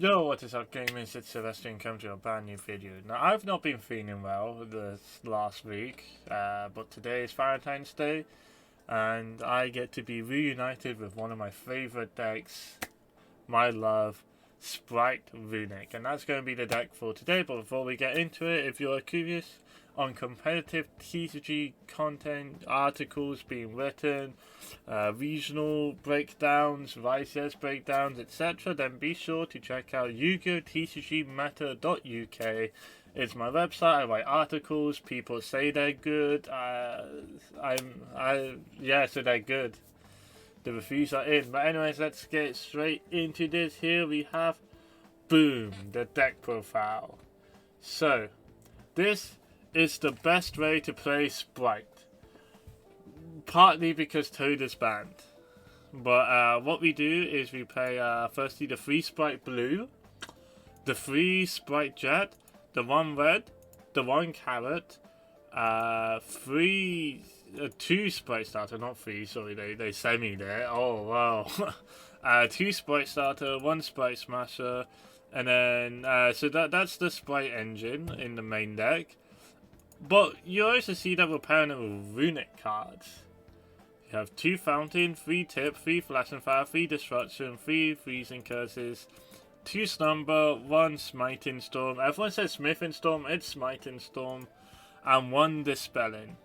Yo, what is up gamers, it's Sylvester and come to a brand new video. Now, I've not been feeling well this last week, but today is Valentine's Day, and I get to be reunited with one of my favourite decks, my love, Spright Runick, and that's going to be the deck for today. But before we get into it, if you're curious on competitive TCG content, articles being written, regional breakdowns, YCS breakdowns, etc., then be sure to check out yugotcgmeta.uk. It's my website. I write articles. People say they're good. So they're good. The reviews are in. But anyways, let's get straight into this. Here we have, boom, the deck profile. So, this is the best way to play Spright. Partly because Toad is banned. But what we do is we play firstly the 3 Spright Blue, the 3 Spright Jet, the 1 Red, the 1 Carrot, 2 Spright Starter, not 3, sorry, they sent me there, oh wow. 2 Spright Starter, 1 Spright Smasher, and then, so that's the Spright engine in the main deck. But you also see that we're pairing it with Runick cards. You have 2 Fountain, 3 Tip, 3 Flash and Fire, 3 Destruction, 3 Freezing Curses, 2 Slumber, 1 Smiting Storm. Everyone says Smithing Storm, it's Smiting Storm, and 1 Dispelling.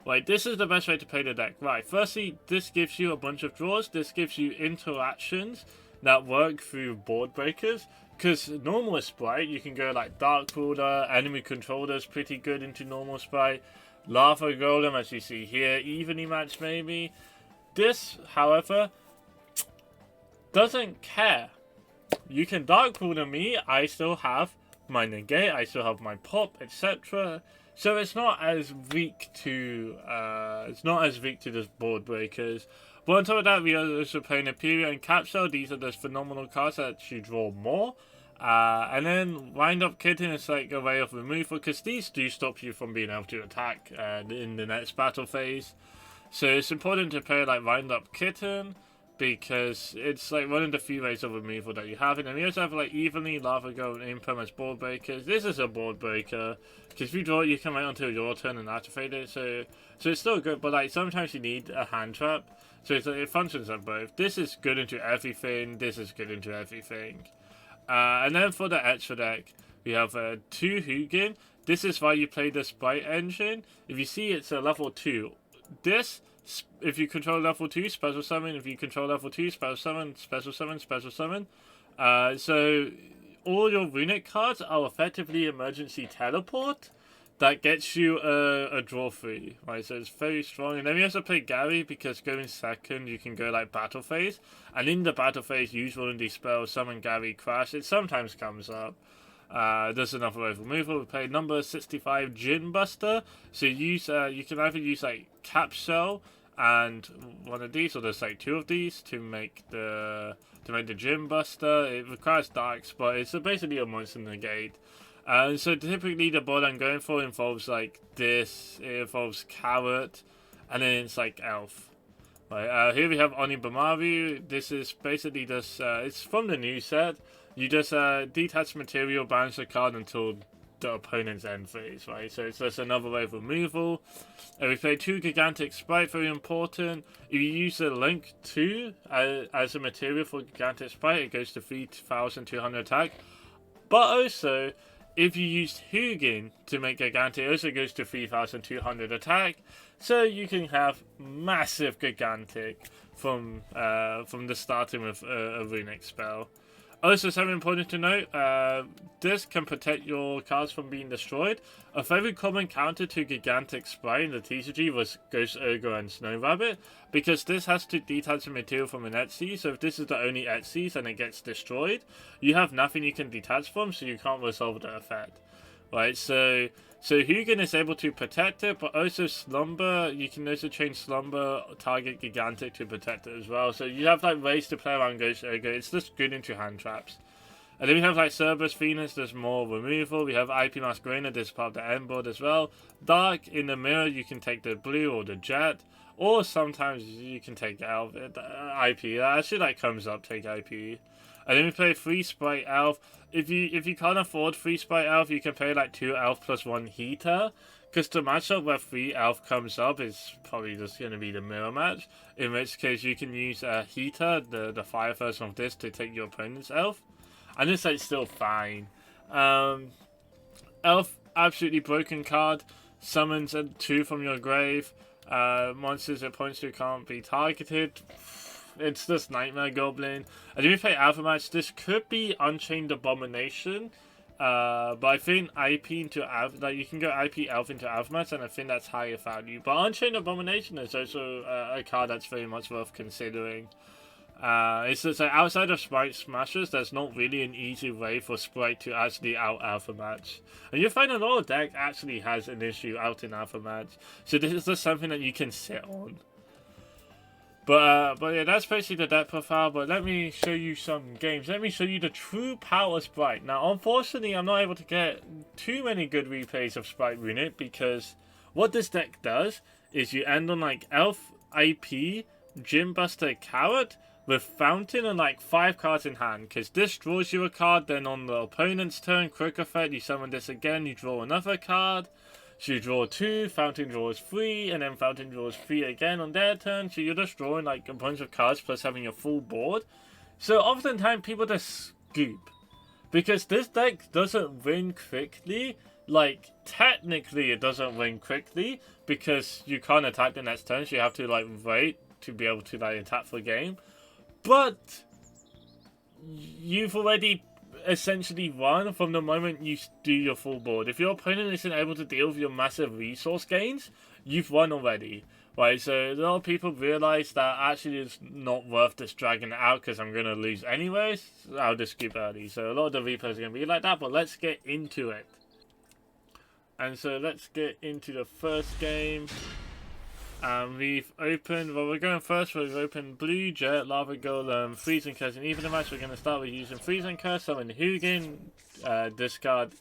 Right, this is the best way to play the deck. Right, firstly, this gives you a bunch of draws. This gives you interactions that work through board breakers. Because normal Spright, you can go like Dark Ruler, Enemy Controller is pretty good into normal Spright. Lava Golem, as you see here, evenly matched maybe. This, however, doesn't care. You can Dark Ruler me, I still have my Negate, I still have my Pop, etc. So it's not as weak to the board breakers. But on top of that, we are also playing Imperial and Capsule. These are those phenomenal cards that you draw more. And then Wind Up Kitten is like a way of removal, because these do stop you from being able to attack in the next battle phase. So it's important to play like Wind Up Kitten, because it's like one of the few ways of removal that you have. And then we also have like Evenly, Lava Go, and Imperm as board breakers. This is a board breaker, because if you draw it, you can wait until your turn and activate it. So it's still good, but like sometimes you need a hand trap. So it functions on both. This is good into everything. This is good into everything. And then for the extra deck, we have 2 Hugin. This is why you play the Spright engine. If you see, it's a level 2. This, if you control level 2, special summon. If you control level 2, special summon, special summon, special summon. So all your Runick cards are effectively emergency teleport. That gets you a draw free, right? So it's very strong. And then we also play Gary, because going second, you can go like battle phase. And in the battle phase, use one of these spells, summon Gary, Crash. It sometimes comes up. There's another way of removal. We play number 65 Gin Buster. So you can either use like Capsule and one of these, or there's like 2 of these to make the Gin Buster. It requires Darks, but it's basically a monster negate. So typically the board I'm going for involves like this, it involves Carrot, and then it's like Elf. Right, here we have Onibamaru. This is basically just, it's from the new set. You just detach material, bounce a card until the opponent's end phase, right? So it's just another way of removal. We play 2 Gigantic Spright, very important. If you use the Link 2 as a material for Gigantic Spright, it goes to 3,200 attack. But also, if you use Hugin to make Gigantic, it also goes to 3,200 attack. So you can have massive Gigantic from the starting with a Runick spell. Also, something important to note, this can protect your cards from being destroyed. A very common counter to Gigantic Spright in the TCG was Ghost Ogre and Snow Rabbit, because this has to detach the material from an Etsy, so if this is the only Etsy's and it gets destroyed, you have nothing you can detach from, so you can't resolve the effect. Right, so Hugin is able to protect it, but also Slumber, you can also change Slumber, target Gigantic to protect it as well. So you have like ways to play around Ghost Ogre. It's just good into hand traps. And then we have like Cerberus Venus, there's more removal. We have IP Masquerade, this is part of the end board as well. Dark, in the mirror, you can take the blue or the jet. Or sometimes you can take out IP. That actually like comes up, take IP. And then we play 3 Spright Elf. If you can't afford 3 Spright Elf, you can play like 2 Elf plus 1 Heater. Because the matchup where 3 Elf comes up is probably just going to be the mirror match. In which case you can use a Heater, the fire version of this, to take your opponent's Elf. And it's like still fine. Elf, absolutely broken card. Summons a 2 from your grave. Monsters it points to can't be targeted. It's just Nightmare Goblin. And if we play Alpha Match, this could be Unchained Abomination. But I think IP into Alpha, like you can go IP Elf into Alpha Match, and I think that's higher value. But Unchained Abomination is also a card that's very much worth considering. It's just like outside of Spright Smashers, there's not really an easy way for Spright to actually out Alpha Match. And you'll find a lot of deck actually has an issue out in Alpha Match. So this is just something that you can sit on. But yeah, that's basically the deck profile. But let me show you some games. Let me show you the true power of Spright. Now, unfortunately, I'm not able to get too many good replays of Spright Runick, because what this deck does is you end on like Elf, IP, Gym Buster, Coward, with Fountain and like 5 cards in hand. Because this draws you a card, then on the opponent's turn, quick effect, you summon this again, you draw another card. So you draw 2, Fountain draws 3, and then Fountain draws 3 again on their turn. So you're just drawing like a bunch of cards plus having your full board. So oftentimes people just scoop. Because this deck doesn't win quickly. Like, technically it doesn't win quickly, because you can't attack the next turn. So you have to like wait to be able to like attack for game. But you've already essentially won from the moment you do your full board. If your opponent isn't able to deal with your massive resource gains, you've won already. Right, so a lot of people realize that actually it's not worth just dragging it out because I'm going to lose anyways. So I'll just skip early. So a lot of the replays are going to be like that, but let's get into it. And so let's get into the first game. We've opened, well, we're going first. We've opened Blue Jet, Lava Golem, Freezing Curse, and even the match we're going to start with using Freezing Curse, summon Hugin, discard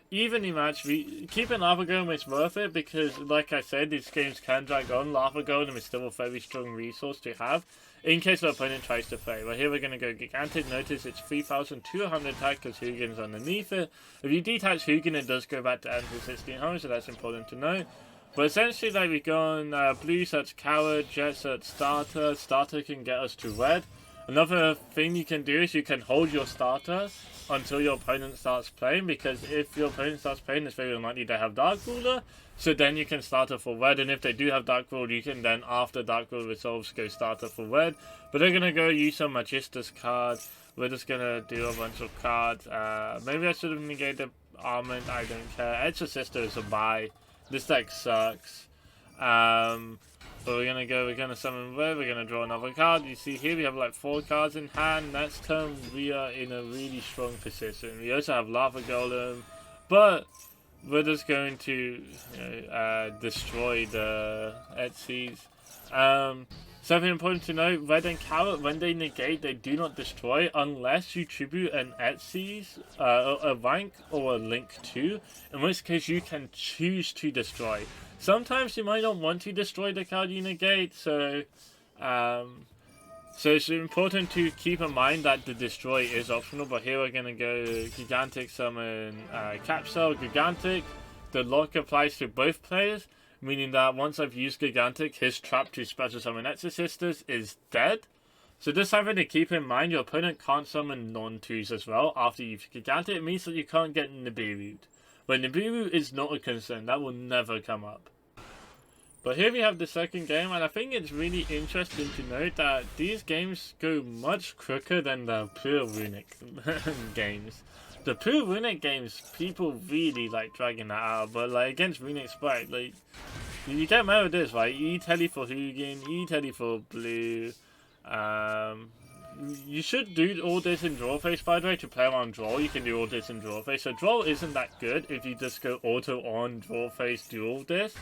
evenly match. Keeping Lava Golem is worth it because, like I said, these games can drag on. Lava Golem is still a very strong resource to have in case the opponent tries to play. Well, here we're going to go Gigantic. Notice it's 3,200 attack because Hugin's underneath it. If you detach Hugin, it does go back to under 1,600, so that's important to know. But essentially, like, we go on blue search Coward, Jet search Starter. Starter can get us to red. Another thing you can do is you can hold your starter until your opponent starts playing, because if your opponent starts playing, it's very unlikely they have Dark Ruler. So then you can starter for red, and if they do have Dark Ruler, you can then, after Dark Ruler resolves, go starter for red. But they're going to go use some Magista's card. We're just going to do a bunch of cards. Maybe I should have negated Armament, I don't care. Exorcister is a buy. This deck sucks. But we're gonna summon red, we're gonna draw another card. You see here we have like 4 cards in hand. Next turn we are in a really strong position. We also have Lava Golem, but we're just going to destroy the Etsy's. Something important to note, Red and Carrot, when they negate, they do not destroy unless you tribute an Etsy's, a rank or a link to, in which case you can choose to destroy. Sometimes you might not want to destroy the card you negate, so it's important to keep in mind that the destroy is optional. But here we're going to go Gigantic, summon Capsule, Gigantic. The lock applies to both players, meaning that once I've used Gigantic, his trap to special summon Exorcisters is dead. So just something to keep in mind, your opponent can't summon non-2s as well after you've Gigantic. It means that you can't get Nibiru. But Nibiru is not a concern, that will never come up. But here we have the second game, and I think it's really interesting to note that these games go much quicker than the pure Runick games. The pure Runick games, people really like dragging that out, but like against Runick Spright, like, you get mad with this, right? E-Telly for Hugin, E-Telly for blue. You should do all this in draw phase, by the way. To play on draw, you can do all this in draw phase. So draw isn't that good if you just go auto on draw phase, do all this.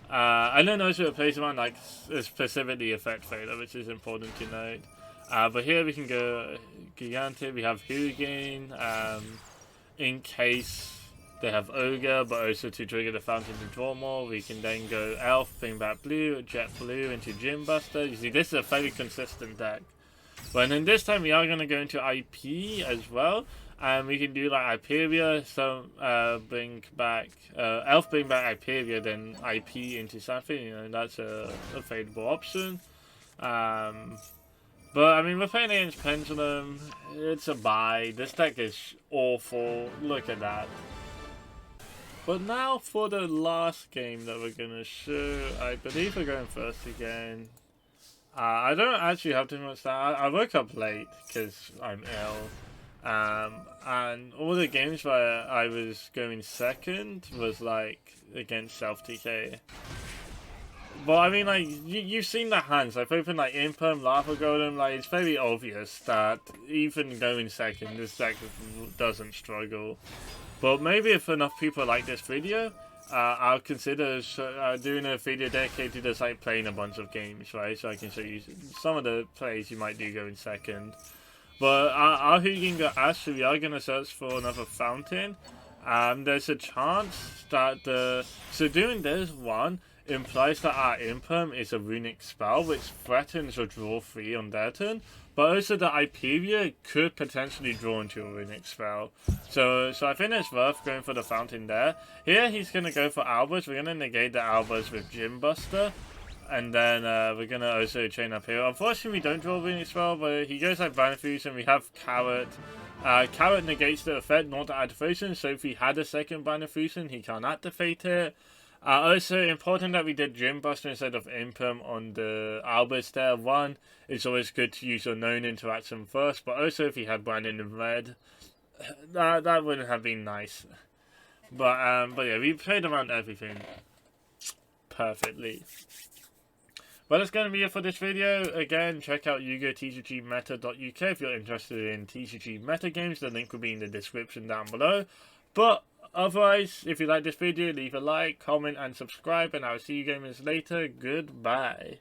I don't know if it plays on like specifically effect failure, which is important to note. But here we can go Gigantic, we have Hugin, in case they have Ogre, but also to trigger the Fountain to draw more. We can then go Elf, bring back blue, Jet blue into Gym Buster. You see, this is a very consistent deck. But then this time we are going to go into IP as well. And we can do like Iperia, so bring back Elf, bring back Iperia, then IP into something. You know, that's a favorable option. But I mean, we're playing against Pendulum. It's a bye. This deck is awful. Look at that. But now for the last game that we're gonna show. I believe we're going first again. I don't actually have too much time. I woke up late because I'm ill. And all the games where I was going second was like against self-TK. But I mean, like, you've seen the hands. I've opened like Imperm, Lava Golem. Like, it's very obvious that even going second, this deck doesn't struggle. But maybe if enough people like this video, I'll consider doing a video dedicated to just like playing a bunch of games, right? So I can show you some of the plays you might do going second. But our Hugin got asked, so we are going to search for another fountain. There's a chance that so doing this one implies that our Imperm is a Runick spell, which threatens a draw 3 on their turn. But also the Iperia could potentially draw into a Runick spell. So I think it's worth going for the fountain there. Here he's going to go for Albers. We're going to negate the Albers with Gym Buster. And then we're going to also chain up here. Unfortunately, we don't draw Runick spell, but he goes like Banafuse, and we have Carrot. Carrot negates the effect, not the activation, so if he had a second Banafuse, he can't activate it. Also, important that we did Gym Buster instead of Imperm on the Albus there. One, it's always good to use your known interaction first, but also if he had Brandon in red, that wouldn't have been nice. But yeah, we played around everything perfectly. Well, that's going to be it for this video. Again, check out YuGoTCGmeta.uk if you're interested in TCG meta games. The link will be in the description down below. But otherwise, if you like this video, leave a like, comment, and subscribe. And I'll see you gamers later. Goodbye.